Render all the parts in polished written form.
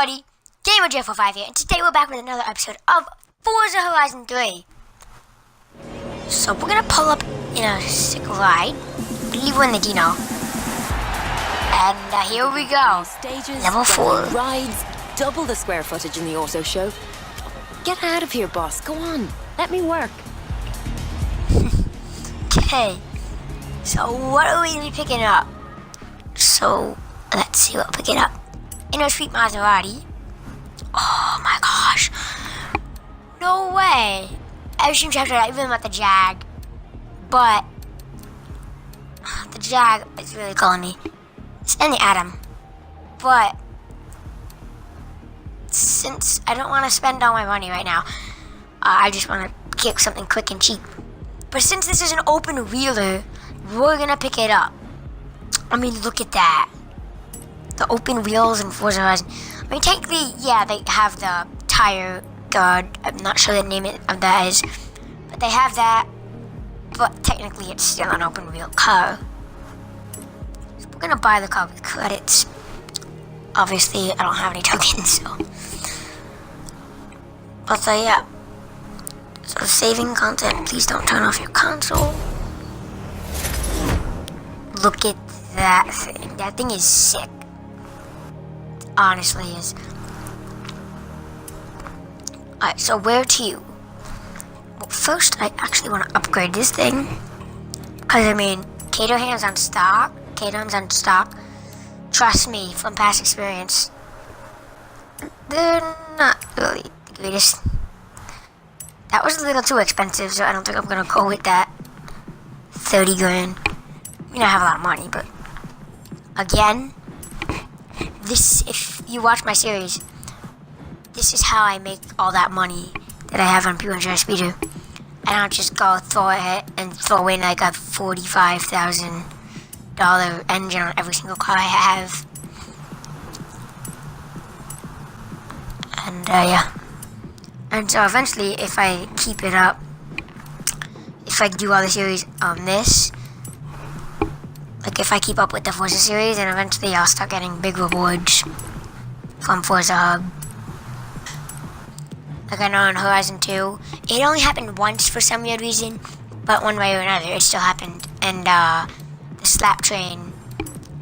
everybody, GamerJ45 here, and today we're back with another episode of Forza Horizon 3. So we're gonna pull up in a sick ride. I believe we're in the Dino. And here we go. Stages, Level 4. Rides, double the square footage in the auto show. Get out of here, boss. Go on. Let me work. Okay. So what are we gonna be picking up? So let's see what we're picking up. Inner Street Maserati. Oh my gosh. No way. Every chapter I even about the Jag. But the Jag is really calling me. It's in the Atom. But since I don't want to spend all my money right now, I just want to get something quick and cheap. But since this is an open wheeler, we're gonna pick it up. I mean, look at that. The open wheels in Forza Horizon. I mean, technically, yeah, they have the tire guard. I'm not sure the name of that is. But they have that. But technically, it's still an open wheel car. So we're gonna buy the car with credits. Obviously, I don't have any tokens, so. But yeah. So saving content, please don't turn off your console. Look at that thing. That thing is sick. Honestly is. Alright, so where to? Well, first I actually want to upgrade this thing. Because I mean, Caterham's on stock. Caterham's on stock. Trust me, from past experience. They're not really the greatest. That was a little too expensive, so I don't think I'm gonna go with that. 30 grand. I mean, I have a lot of money, but again, this, if you watch my series, this is how I make all that money that I have on Pure Enjoy Speeder. I don't just go throw it and throw in like a $45,000 engine on every single car I have. And yeah. And so eventually, if I keep it up, if I do all the series on this, like if I keep up with the Forza series, then eventually I'll start getting big rewards from Forza Hub. Like I know in Horizon 2, it only happened once for some weird reason, but one way or another it still happened. And the Slap Train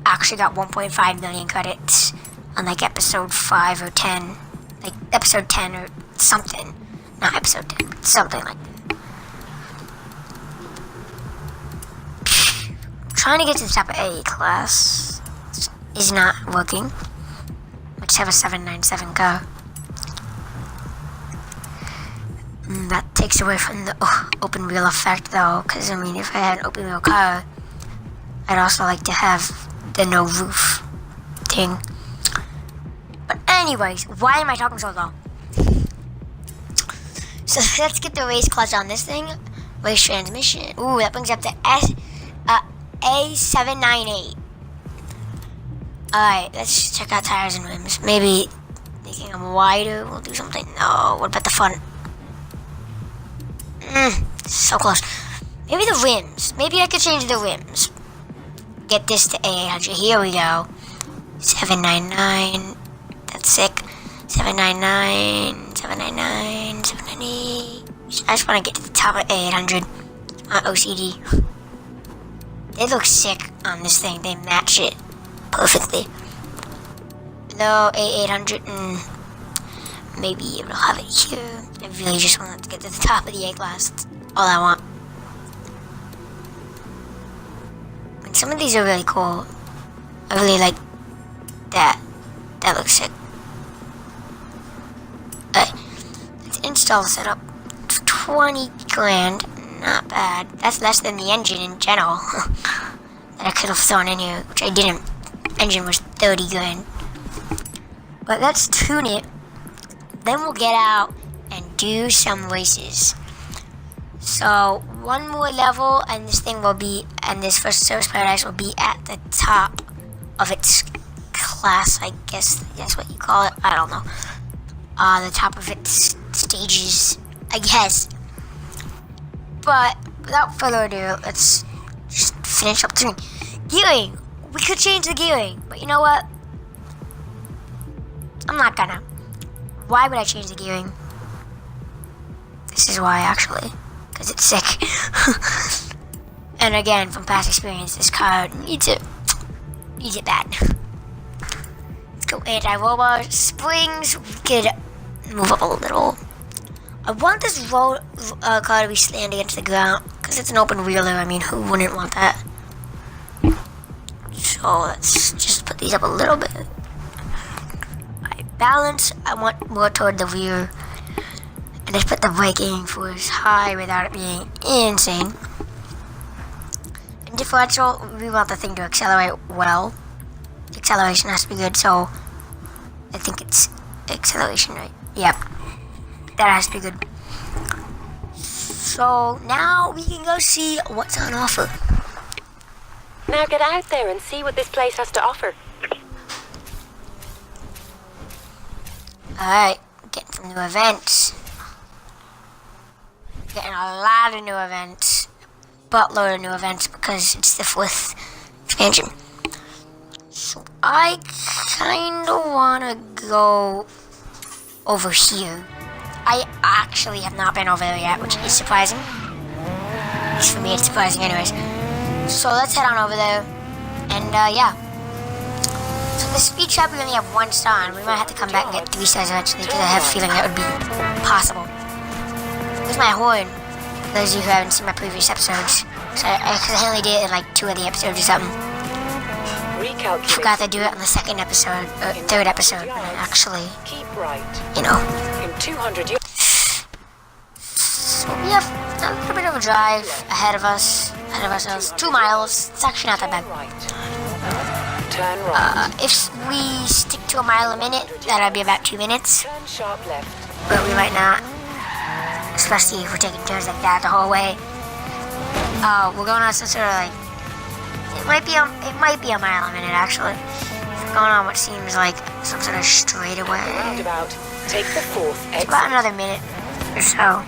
actually got 1.5 million credits on like episode 5 or 10. Like episode 10 or something. Not episode 10, but something like that. Trying to get to the top of A class is not working. I just have a 797 car. That takes away from the open wheel effect though, because I mean, if I had an open wheel car, I'd also like to have the no roof thing. But anyways, why am I talking so long? So let's get the race clutch on this thing. Race transmission. Ooh, that brings up the A798. Alright, let's check out tires and rims. Maybe making them wider will do something. No, what about the front? So close. Maybe the rims. Maybe I could change the rims. Get this to A800. Here we go. 799. That's sick. 799. 799. 798. I just want to get to the top of A800 on OCD. They look sick on this thing. They match it perfectly. No, A800 and maybe it'll have it here. I really just want to get to the top of the A class. That's all I want. And some of these are really cool. I really like that. That looks sick. Alright, let's install the setup. 20 grand. Not bad. That's less than the engine in general that I could have thrown in here, which I didn't. Engine was 30 grand. But let's tune it. Then we'll get out and do some races. So one more level, and this thing will be, and this first service paradise will be at the top of its class. I guess that's what you call it. I don't know. The top of its stages, I guess. But without further ado, let's just finish up tuning. Gearing! We could change the gearing, but you know what? I'm not gonna. Why would I change the gearing? This is why, actually. Because it's sick. And again, from past experience, this car needs it bad. Let's go anti-roll springs. We could move up a little. I want this car to be slammed against the ground because it's an open wheeler. I mean, who wouldn't want that? So let's just put these up a little bit. Balance, I want more toward the rear. And just put the braking force high without it being insane. And differential, we want the thing to accelerate well. The acceleration has to be good, so I think it's acceleration, right? Yep. That has to be good. So now we can go see what's on offer. Now get out there and see what this place has to offer. Alright, getting some new events. Getting a lot of new events. Buttload of new events because it's the 4th expansion. So I kinda wanna go over here. I actually have not been over there yet, which is surprising. At least for me it's surprising anyways. So let's head on over there. And yeah. So the speed trap, we only have 1 star, and we might have to come back and get 3 stars eventually, because I have a feeling that would be possible. Here's my horn, for those of you who haven't seen my previous episodes. So I only did it in like 2 of the episodes or something. Forgot to do it on the 2nd episode, or 3rd episode, when I actually, you know. In 200 years. So we have a little bit of a drive ahead of ourselves. 2 miles, it's actually not that bad. Turn right. If we stick to a mile a minute, that'll be about 2 minutes. Turn sharp left. But we might not. Especially if we're taking turns like that the whole way. We're going on some sort of like... It might be a mile a minute, actually. We're going on what seems like some sort of straightaway. Roundabout. Take the 4th It's exit. about another minute or so.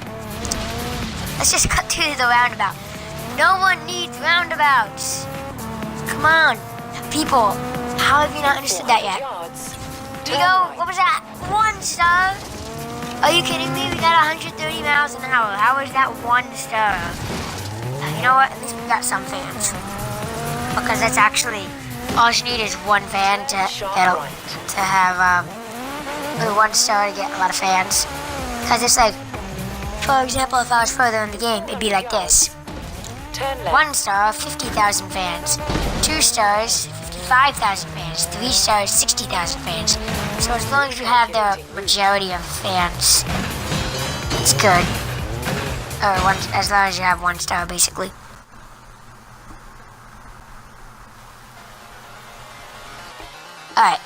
Let's just cut to the roundabout. No one needs roundabouts. Come on. People, how have you not understood that yet? Yards. You know, what was that? 1 star? Are you kidding me? We got 130 miles an hour. How is that 1 star? You know what? At least we got some fans. Because that's actually, all you need is 1 fan to have 1 star to get a lot of fans. Because it's like, for example, if I was further in the game, it'd be like this. Turn left. 1 star, 50,000 fans. 2 stars, 55,000 fans. 3 stars, 60,000 fans. So as long as you have the majority of fans, it's good. Or as long as you have 1 star, basically. Alright.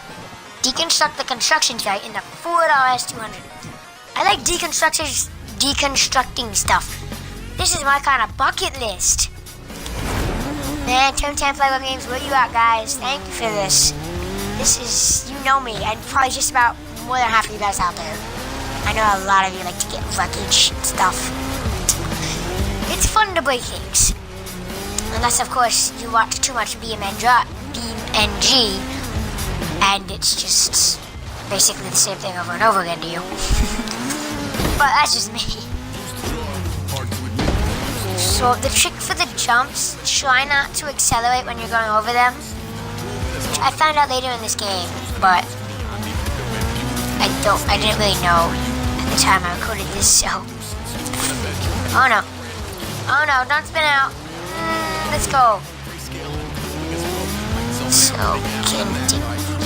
Deconstruct the construction site in the Ford RS200. I like deconstructing stuff. This is my kind of bucket list. Man, Turn 10 Flavor Games, where you at, guys? Thank you for this. This is, you know me, and probably just about more than half of you guys out there. I know a lot of you like to get wreckage and stuff. It's fun to break things. Unless, of course, you watch too much BMG, and it's just basically the same thing over and over again to you. But that's just me. So the trick for the jumps, try not to accelerate when you're going over them. Which I found out later in this game, but I didn't really know at the time I recorded this, so. Oh no. Oh no, don't spin out. Let's go. So continue.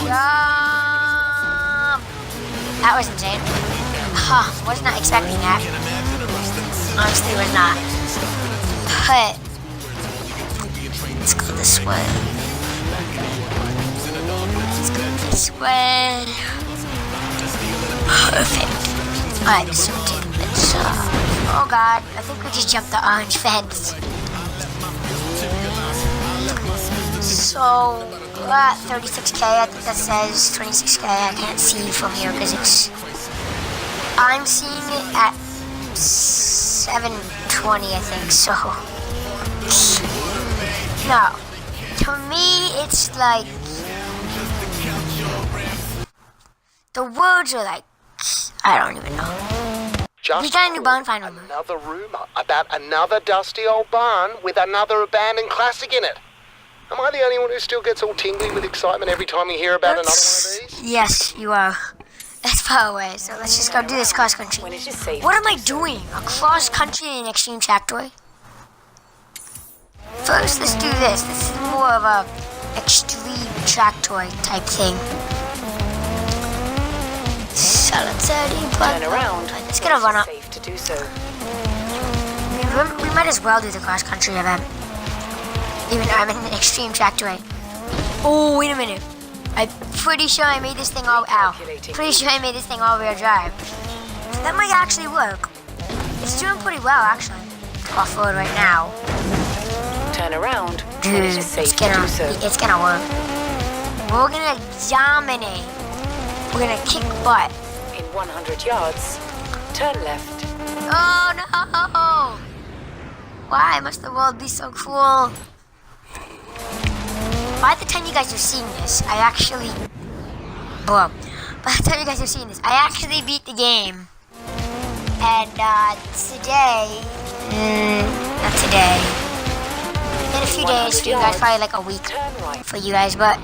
Jump. That was insane. Huh, was not expecting that. Honestly, was not. But let's go this way. Let's go this way. Perfect. Alright, so let's oh god, I think we just jumped the orange fence. So we're at 36k, I think that says 26k. I can't see from here because I'm seeing it at 720, I think, so. No. To me, it's like The words are like, I don't even know. Just We got a new barn finder. another rumor about another dusty old barn with another abandoned classic in it. Am I the only one who still gets all tingly with excitement every time you hear about another one of these? Yes, you are. That's far away, so let's just go do this cross country. When it is safe. What am I doing? A cross country in an extreme tractoid? First, let's do this. This is more of a extreme tractoid type thing. Turn around. It's gonna run up. Safe to do so. We might as well do the cross country event. Even though I'm in an extreme tractoid. Oh, wait a minute. I'm pretty sure I made this thing all Pretty sure I made this thing all-wheel drive. So that might actually work. It's doing pretty well, actually. Off-road right now. Turn around. Dude, When it is safe to do so. it's gonna work. We're gonna dominate. We're gonna kick butt. In 100 yards, turn left. Oh no! Why must the world be so cruel? By the time you guys are seeing this, I actually... Bro, by the time you guys are seeing this, I actually beat the game. And, today... not today. In a few days for you guys, probably like a week Turn right. for you guys, but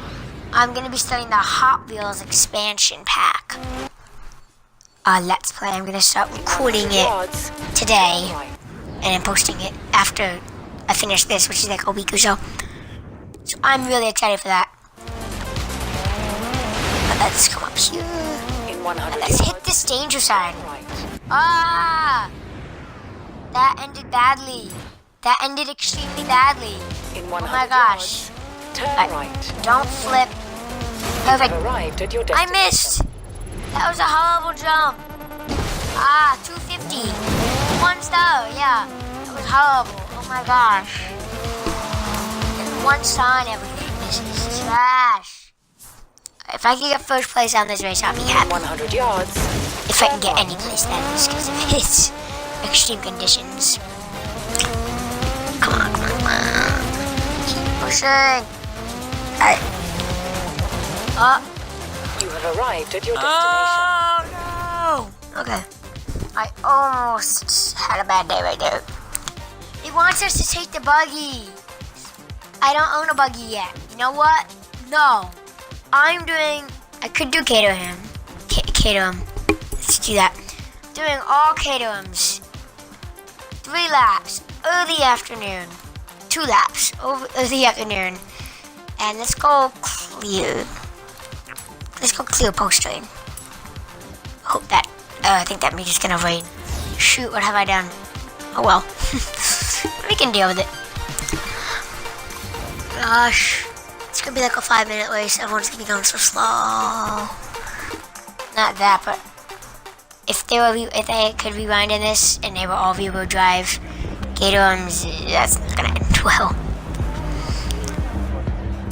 I'm gonna be starting the Hot Wheels expansion pack. Let's Play. I'm gonna start recording it Yards, today, turn right. and then posting it after I finish this, which is like a week or so. So I'm really excited for that. But let's come up here. In 100 Let's hit yards, this danger sign. turn right. Ah! That ended badly. That ended extremely badly. In Oh 100 my gosh. yards, turn right. Don't flip. Perfect. Arrived at your I destination. missed. That was a horrible jump. Ah, 250. 1 star, yeah. That was horrible. Oh my gosh. And 1 star and everything. This is trash. If I can get first place on this race, I'll be happy. 100 yards. If I can get any place, that is, because of its extreme conditions. Come on, come on, come on. Keep pushing. Alright. Oh. You have arrived at your destination. Oh no! Okay. I almost had a bad day right there. It wants us to take the buggy. I don't own a buggy yet. You know what? No. I could do Caterham. Caterham. Let's do that. Doing all Caterhams. 3 laps. Early afternoon. 2 laps. Early afternoon. And let's go clear. Let's go clear post train. Hope that. I think that means it's gonna rain. Shoot, what have I done? Oh well. We can deal with it. Gosh. It's gonna be like a 5-minute race. Everyone's gonna be going so slow. Not that, but if they could rewind in this and they were all rear-wheel drive Caterhams, that's not gonna end well.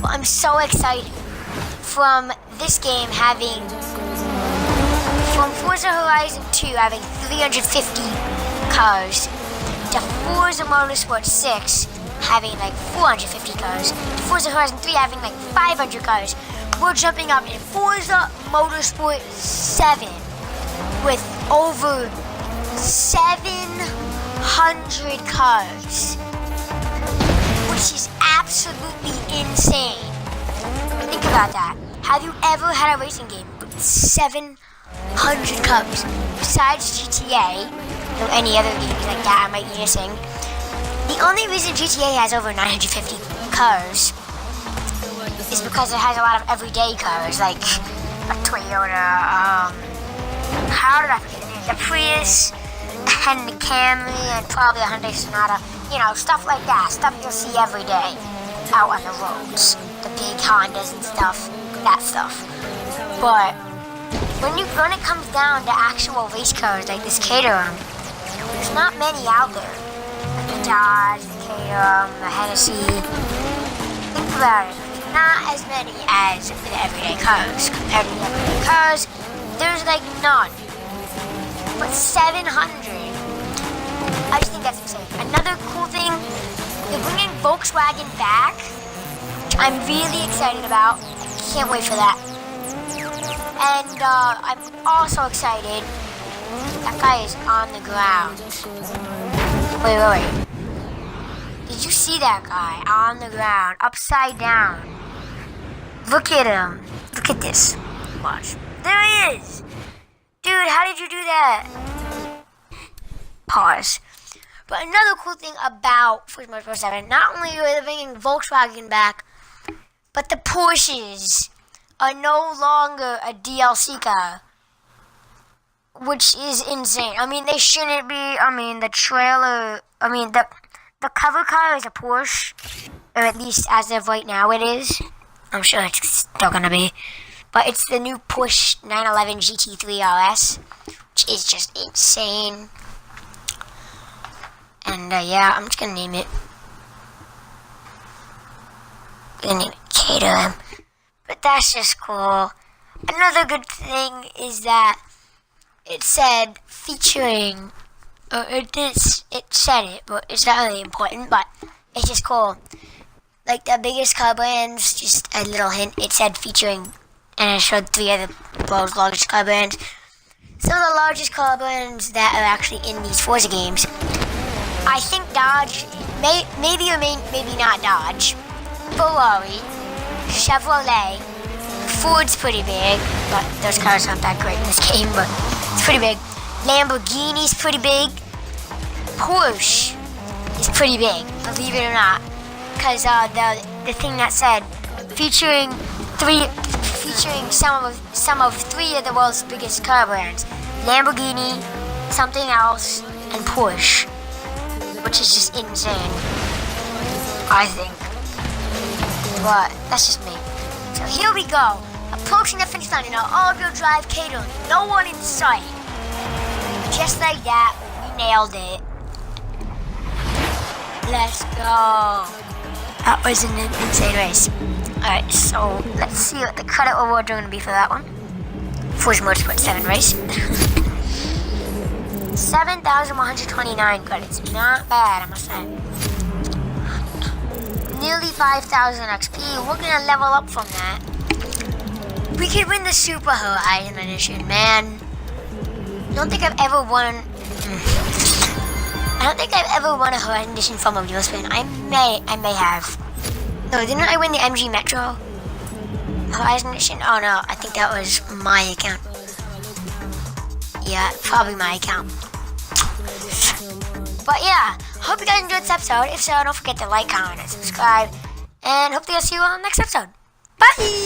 But I'm so excited from this game from Forza Horizon 2 having 350 cars to Forza Motorsport 6 having like 450 cars to Forza Horizon 3 having like 500 cars. We're jumping up in Forza Motorsport 7 with over 700 cars, which is absolutely insane. Think about that. Have you ever had a racing game with 700 cars? Besides GTA, or any other games like that I might be missing. The only reason GTA has over 950 cars is because it has a lot of everyday cars, like a Toyota, how did I forget the name? The Prius, and the Camry, and probably a Hyundai Sonata. You know, stuff like that. Stuff you'll see every day out on the roads. The big Hondas and stuff. That stuff. But when it comes down to actual race cars like this Caterham, there's not many out there. Like the Dodge, the Caterham, the Hennessy. Think about it. Not as many as the everyday cars. Compared to the everyday cars, there's like none. But 700. I just think that's insane. Another cool thing, they're bringing Volkswagen back, which I'm really excited about. I can't wait for that. And I'm also excited. That guy is on the ground. Wait. Did you see that guy on the ground, upside down? Look at him. Look at this. Watch. There he is. Dude, how did you do that? Pause. But another cool thing about Forza Motorsport 7, not only are they bringing Volkswagen back, but the Porsches are no longer a DLC car, which is insane. I mean, they shouldn't be. I mean, the trailer. I mean, the cover car is a Porsche, or at least as of right now it is. I'm sure it's still gonna be, but it's the new Porsche 911 GT3 RS, which is just insane. And yeah, I'm just gonna name it. Gonna name it Caterham. But that's just cool. Another good thing is that it said featuring. It said it, but it's not really important. But it's just cool. Like the biggest car brands, just a little hint. It said featuring, and it showed 3 of the world's largest car brands. Some of the largest car brands that are actually in these Forza games. I think Dodge, maybe or maybe not Dodge, Ferrari, Chevrolet, Ford's pretty big, but those cars aren't that great in this game, but it's pretty big. Lamborghini's pretty big. Porsche is pretty big, believe it or not, because the thing that said featuring some of 3 of the world's biggest car brands: Lamborghini, something else, and Porsche. Which is just insane, I think. But that's just me. So here we go, approaching the finish line in our all-wheel drive Caterham. No one in sight. Just like that, we nailed it. Let's go. That was an insane race. Alright, so let's see what the credit awards are going to be for that one. Forza Motorsport 7 race. 7,129 credits. Not bad, I must say. Nearly 5,000 XP. We're gonna level up from that. We could win the Super Horizon Edition, man. I don't think I've ever won a Horizon Edition from a real spin. I may have. No, didn't I win the MG Metro Horizon Edition? Oh no, I think that was my account. Yeah, probably my account. But yeah, hope you guys enjoyed this episode. If so, don't forget to like, comment, and subscribe. And hopefully I'll see you on the next episode. Bye!